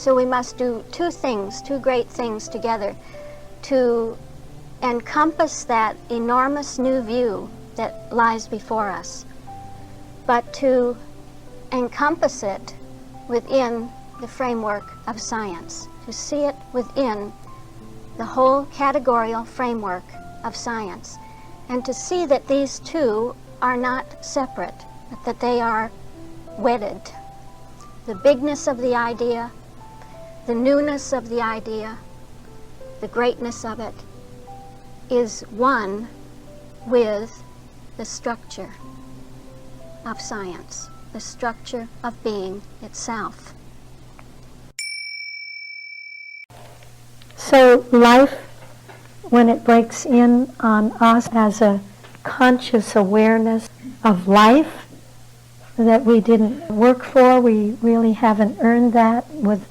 So we must do two things, two great things together to encompass that enormous new view that lies before us, but to encompass it within the framework of science, to see it within the whole categorical framework of science, and to see that these two are not separate, but that they are wedded. The bigness of the idea, the newness of the idea, the greatness of it is one with the structure of science, the structure of being itself. So life, when it breaks in on us as a conscious awareness of life that we didn't work for, we really haven't earned that with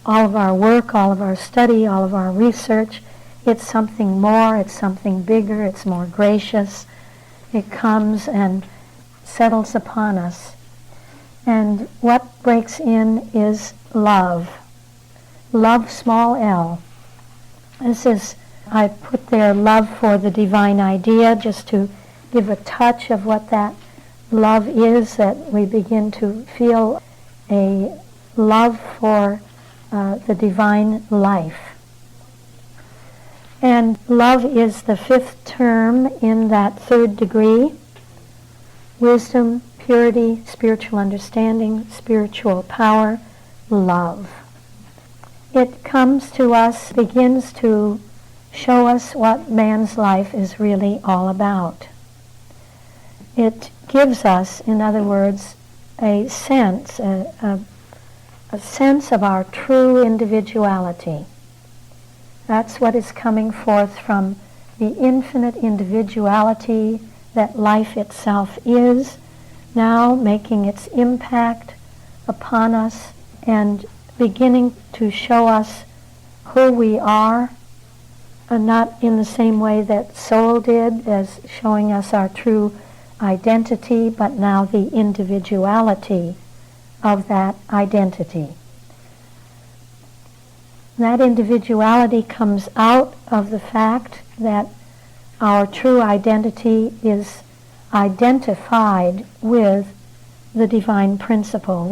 all of our work, all of our study, all of our research. It's something more, it's something bigger, it's more gracious. It comes and settles upon us. And what breaks in is love. Love, small l. This is, I put there love for the divine idea, just to give a touch of what that love is, that we begin to feel a love for the divine life. And love is the fifth term in that third degree: wisdom, purity, spiritual understanding, spiritual power, love. It comes to us, begins to show us what man's life is really all about. It gives us, in other words, a sense, a sense of our true individuality. That's what is coming forth from the infinite individuality that life itself is, now making its impact upon us and beginning to show us who we are, not in the same way that soul did, as showing us our true identity, but now the individuality of that identity. That individuality comes out of the fact that our true identity is identified with the divine principle,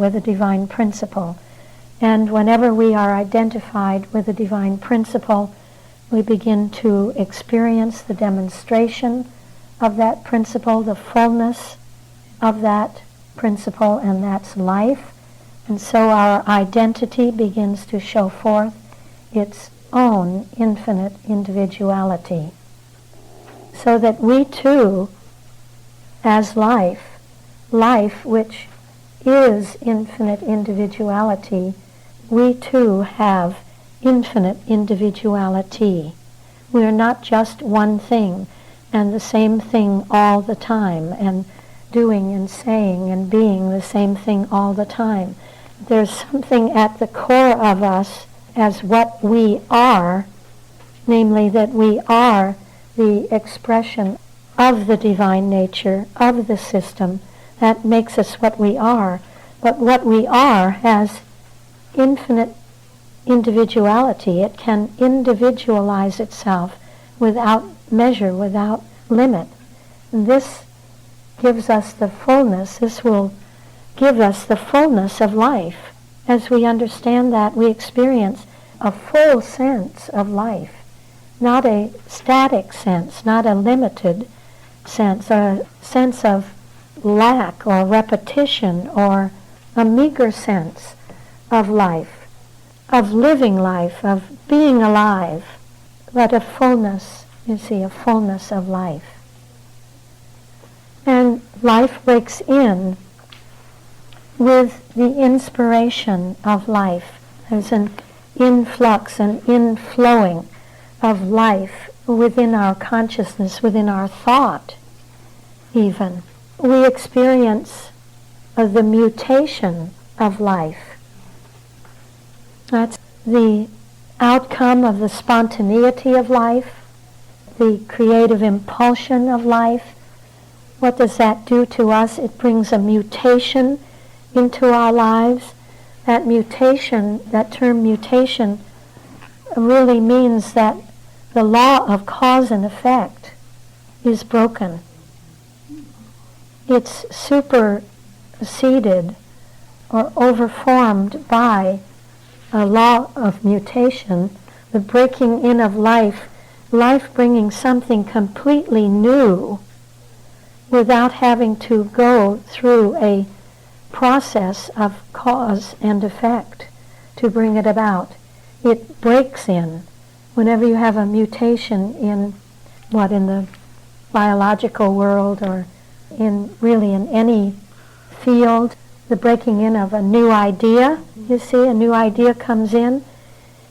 And whenever we are identified with the divine principle, we begin to experience the demonstration of that principle, the fullness of that principle, and that's life. And so our identity begins to show forth its own infinite individuality. So that we too, as life which is infinite individuality, we too have infinite individuality. We are not just one thing and the same thing all the time, and doing and saying and being the same thing all the time. There's something at the core of us as what we are, namely that we are the expression of the divine nature, of the system, that makes us what we are. But what we are has infinite individuality. It can individualize itself without measure, without limit. And this gives us the fullness, this will give us the fullness of life. As we understand that, we experience a full sense of life, not a static sense, not a limited sense, or a sense of lack or repetition or a meager sense of life, of living life, of being alive, but a fullness, you see, a fullness of life. And life breaks in with the inspiration of life. There's an influx, an inflowing of life within our consciousness, within our thought even. We experience the mutation of life. That's the outcome of the spontaneity of life, the creative impulsion of life. What does that do to us? It brings a mutation into our lives that mutation, that term mutation, really means that the law of cause and effect is broken. It's superseded or overformed by a law of mutation, the breaking in of life, life bringing something completely new without having to go through a process of cause and effect to bring it about. It breaks in. Whenever you have a mutation in the biological world or in any field, the breaking in of a new idea, you see, a new idea comes in,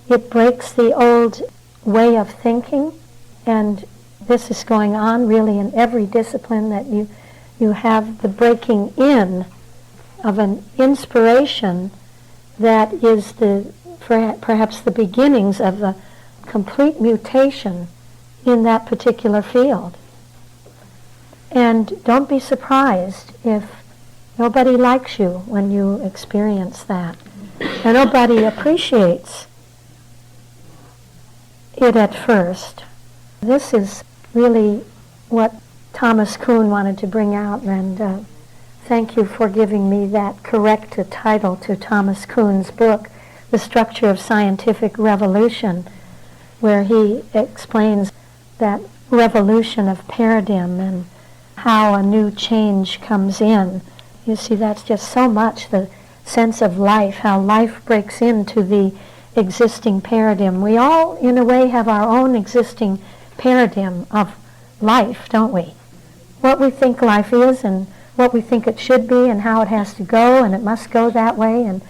it breaks the old way of thinking, and this is going on really in every discipline, that you have the breaking in of an inspiration that is perhaps the beginnings of the complete mutation in that particular field. And don't be surprised if nobody likes you when you experience that. And nobody appreciates it at first. This is really what Thomas Kuhn wanted to bring out, and thank you for giving me that correct title to Thomas Kuhn's book, The Structure of Scientific Revolution, where he explains that revolution of paradigm and how a new change comes in. You see, that's just so much the sense of life, how life breaks into the existing paradigm. We all, in a way, have our own existing paradigm of life, don't we? What we think life is and what we think it should be and how it has to go, and it must go that way, and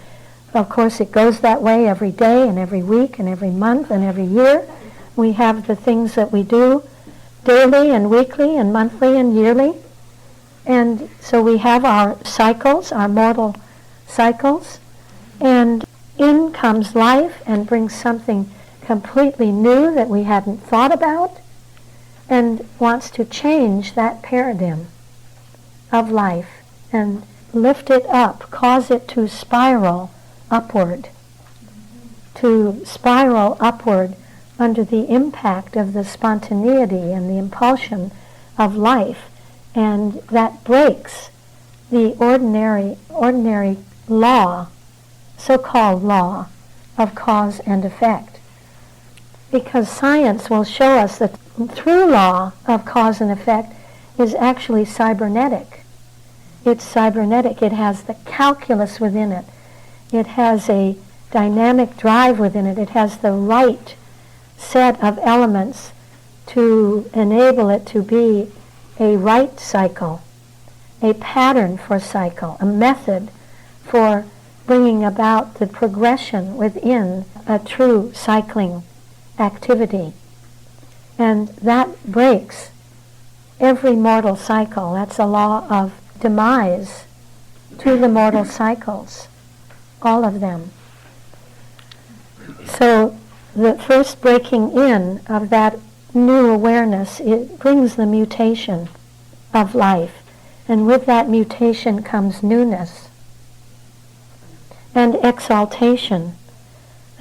of course it goes that way every day and every week and every month and every year. We have the things that we do daily and weekly and monthly and yearly. And so we have our cycles, our mortal cycles, and in comes life and brings something completely new that we hadn't thought about, and wants to change that paradigm of life and lift it up, cause it to spiral upward, under the impact of the spontaneity and the impulsion of life. And that breaks the ordinary law, so-called law, of cause and effect. Because science will show us that true law of cause and effect is actually cybernetic. It's cybernetic. It has the calculus within it. It has a dynamic drive within it. It has the right set of elements to enable it to be a right cycle, a pattern for cycle, a method for bringing about the progression within a true cycling activity. And that breaks every mortal cycle. That's a law of demise to the mortal cycles, all of them. So the first breaking in of that new awareness, it brings the mutation of life. And with that mutation comes newness and exaltation,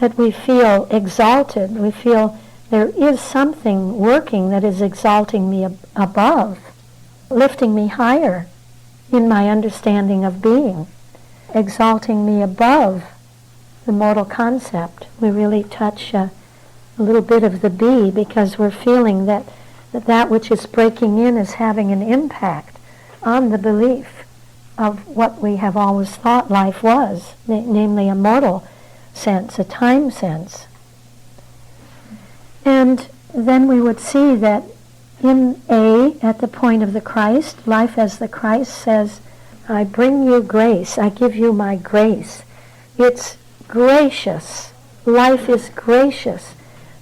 that we feel exalted. We feel there is something working that is exalting me above, lifting me higher in my understanding of being, exalting me above the mortal concept. We really touch a little bit of the bee, because we're feeling that which is breaking in is having an impact on the belief of what we have always thought life was, namely a mortal sense, a time sense. And then we would see that in at the point of the Christ, life as the Christ says, I bring you grace, I give you my grace. It's gracious. Life is gracious.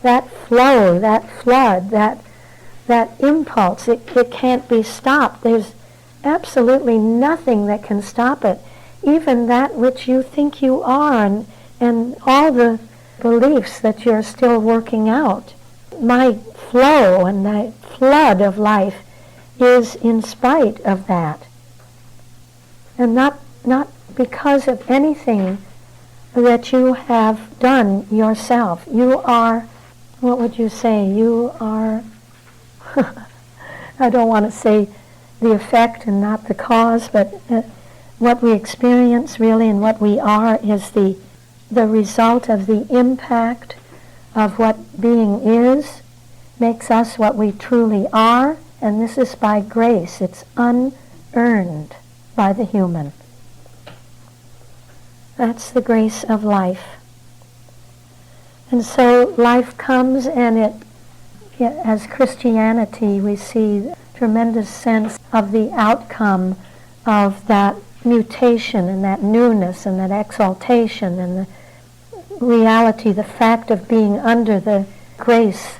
That flow, that flood, that impulse, it can't be stopped. There's absolutely nothing that can stop it. Even that which you think you are, and all the beliefs that you're still working out. My flow and the flood of life is in spite of that. And not because of anything that you have done yourself. You are, what would you say? You are, I don't want to say the effect and not the cause, but what we experience really and what we are is the result of the impact of what being is, makes us what we truly are, and this is by grace. It's unearned by the human. That's the grace of life. And so life comes, and as Christianity, we see a tremendous sense of the outcome of that mutation and that newness and that exaltation and the reality, the fact of being under the grace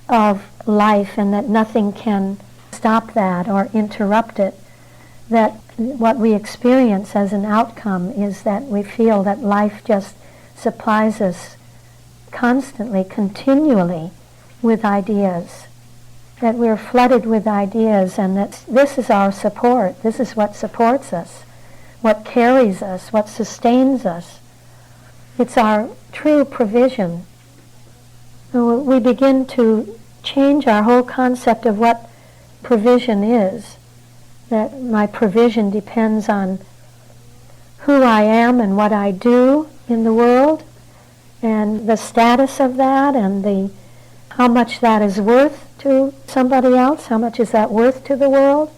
of life, and that nothing can stop that or interrupt it. That what we experience as an outcome is that we feel that life just supplies us constantly, continually with ideas, that we're flooded with ideas, and that this is our support. This is what supports us, what carries us, what sustains us. It's our true provision. We begin to change our whole concept of what provision is. That my provision depends on who I am and what I do in the world, and the status of that, and how much that is worth to somebody else, how much is that worth to the world,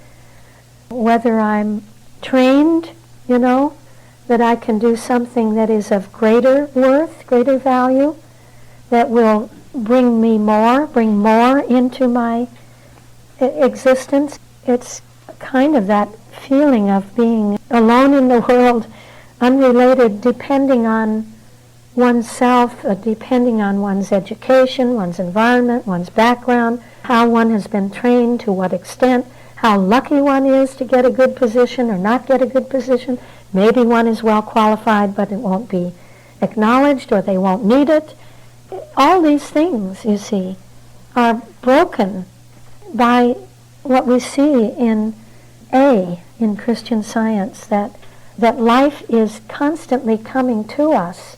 whether I'm trained, that I can do something that is of greater worth, greater value, that will bring more into my existence. It's kind of that feeling of being alone in the world, unrelated, depending on oneself, depending on one's education, one's environment, one's background, how one has been trained, to what extent, how lucky one is to get a good position or not get a good position. Maybe one is well qualified, but it won't be acknowledged, or they won't need it. All these things, you see, are broken by what we see in Christian Science, that life is constantly coming to us,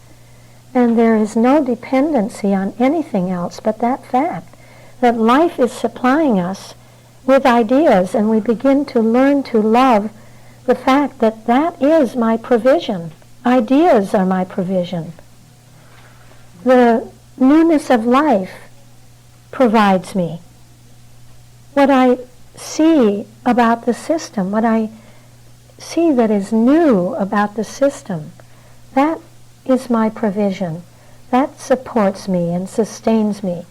and there is no dependency on anything else but that fact, that life is supplying us with ideas, and we begin to learn to love the fact that that is my provision. Ideas are my provision. The newness of life provides me. What I see about the system, what I see that is new about the system, that is my provision. That supports me and sustains me.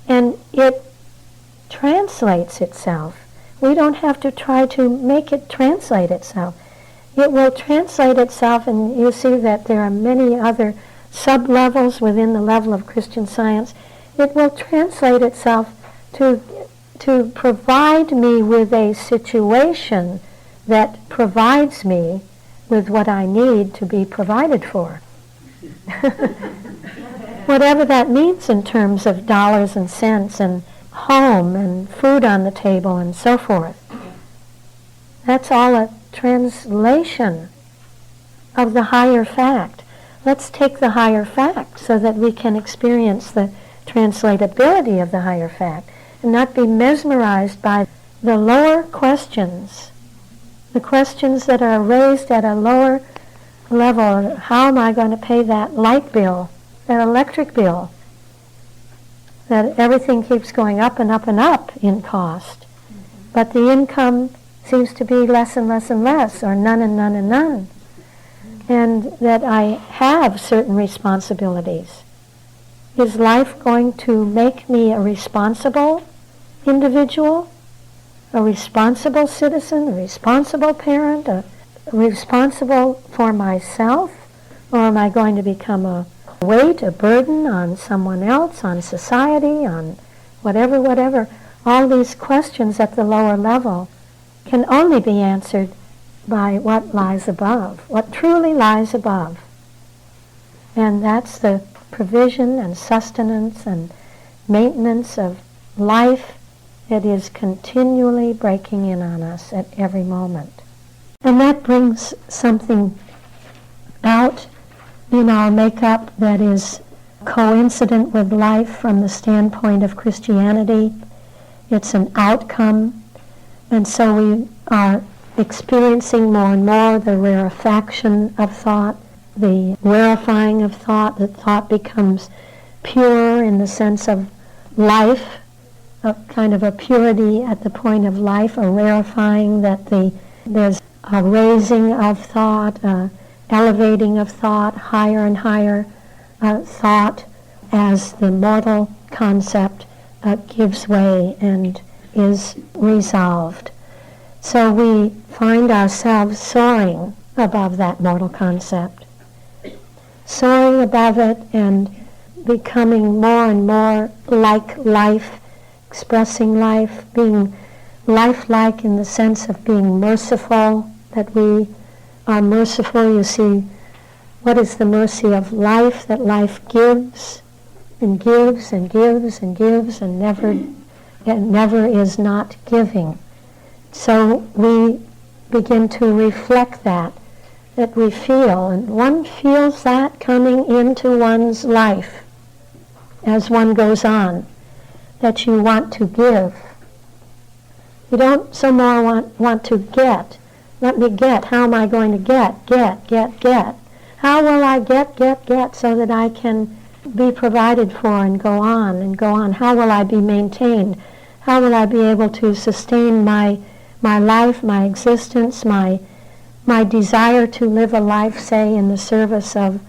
And it translates itself. We don't have to try to make it translate itself. It will translate itself, and you see that there are many other sub-levels within the level of Christian Science. It will translate itself to provide me with a situation that provides me with what I need to be provided for. Whatever that means in terms of dollars and cents and home and food on the table and so forth. That's all a translation of the higher fact. Let's take the higher fact so that we can experience the translatability of the higher fact and not be mesmerized by the lower questions, the questions that are raised at a lower level. How am I going to pay that light bill, that electric bill? That everything keeps going up and up and up in cost. But the income seems to be less and less and less, or none and none and none. And that I have certain responsibilities. Is life going to make me a responsible individual, a responsible citizen, a responsible parent, responsible for myself? Or am I going to become a weight, a burden on someone else, on society, on whatever? All these questions at the lower level can only be answered by what lies above, what truly lies above. And that's the provision and sustenance and maintenance of life that is continually breaking in on us at every moment. And that brings something out in our makeup that is coincident with life from the standpoint of Christianity. It's an outcome, and so we are experiencing more and more the rarefaction of thought, the rarefying of thought. That thought becomes pure in the sense of life, a kind of a purity at the point of life, a rarefying, that there's a raising of thought, a elevating of thought, higher and higher thought, as the mortal concept gives way and is resolved. So we find ourselves soaring above that mortal concept, soaring above it and becoming more and more like life, expressing life, being lifelike in the sense of being merciful, that we are merciful. You see, what is the mercy of life? That life gives and gives and gives and gives and never is not giving. So we begin to reflect that we feel, and one feels that coming into one's life as one goes on, that you want to give. You don't so more want to get. Let me get. How am I going to get? How will I get so that I can be provided for and go on and go on? How will I be maintained? How will I be able to sustain my life, my existence, my desire to live a life, say, in the service of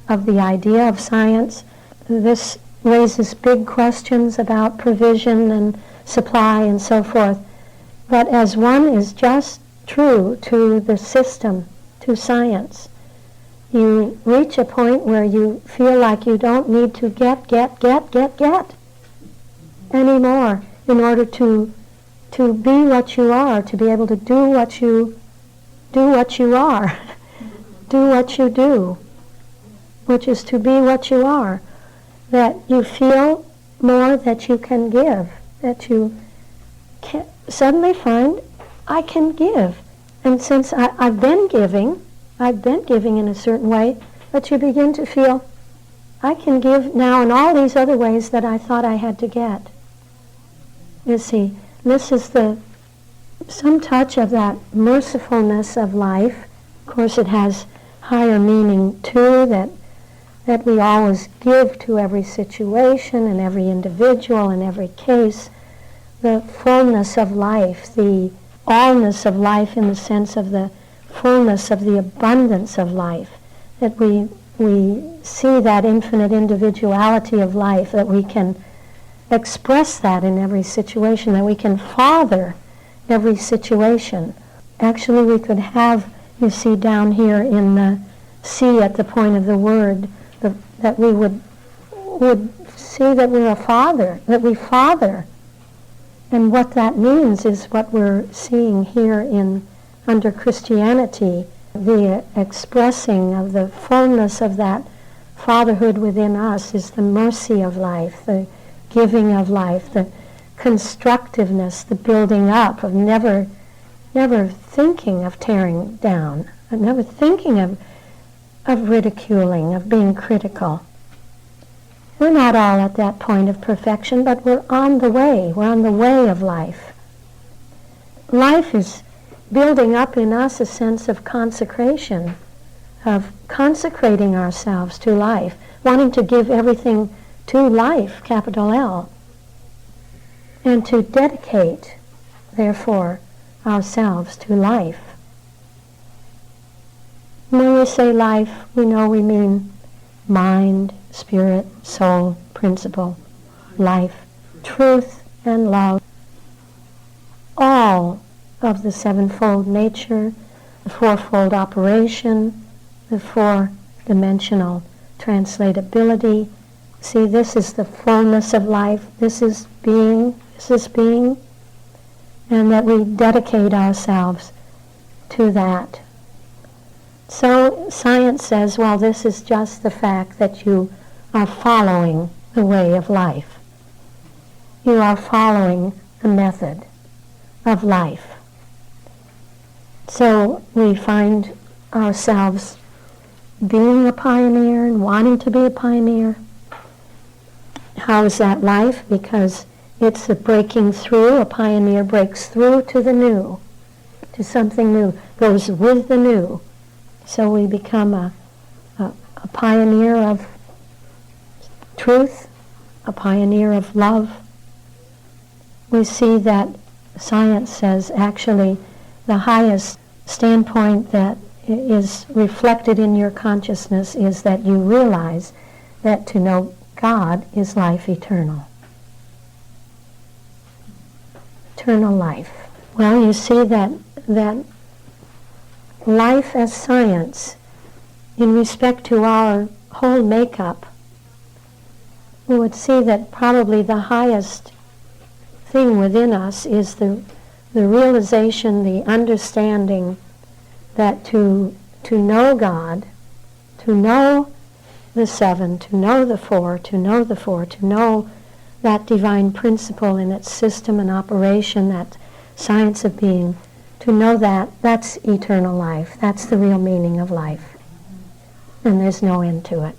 the idea of science? This raises big questions about provision and supply and so forth. But as one is just true to the system, to science, you reach a point where you feel like you don't need to get anymore in order to be what you are, to be able to do what you are, do what you do, which is to be what you are, that you feel more that you can give, that you can suddenly find, I can give. And since I've been giving in a certain way, but you begin to feel, I can give now in all these other ways that I thought I had to get. You see, this is some touch of that mercifulness of life. Of course, it has higher meaning too, that we always give to every situation and every individual and every case, the fullness of life, the allness of life in the sense of the fullness of the abundance of life, that we see that infinite individuality of life, that we can express that in every situation, that we can father every situation. Actually, we could have, you see down here in the C at the point of the word, that we would see that we're a father, that we father. And what that means is what we're seeing here under Christianity, the expressing of the fullness of that fatherhood within us is the mercy of life, the giving of life, the constructiveness, the building up of never thinking of tearing down, never thinking of ridiculing, of being critical. We're not all at that point of perfection, but we're on the way. We're on the way of life. Life is building up in us a sense of consecration, of consecrating ourselves to life, wanting to give everything to life, capital L, and to dedicate, therefore, ourselves to life. When we say life, we know we mean mind, spirit, soul, principle, life, truth, and love. All of the sevenfold nature, the fourfold operation, the four-dimensional translatability. See, this is the fullness of life. This is being, and that we dedicate ourselves to that. So science says, well, this is just the fact that you are following the way of life. You are following the method of life. So we find ourselves being a pioneer and wanting to be a pioneer. How is that life? Because it's a breaking through. A pioneer breaks through to the new, to something new, goes with the new. So we become a pioneer of truth, a pioneer of love. We see that science says actually the highest standpoint that is reflected in your consciousness is that you realize that to know God is life eternal. Eternal life. Well, you see that life as science, in respect to our whole makeup, we would see that probably the highest thing within us is the realization, the understanding that to know God, to know the seven, to know the four, to know the four, to know that divine principle in its system and operation, that science of being, to know that, that's eternal life. That's the real meaning of life. And there's no end to it.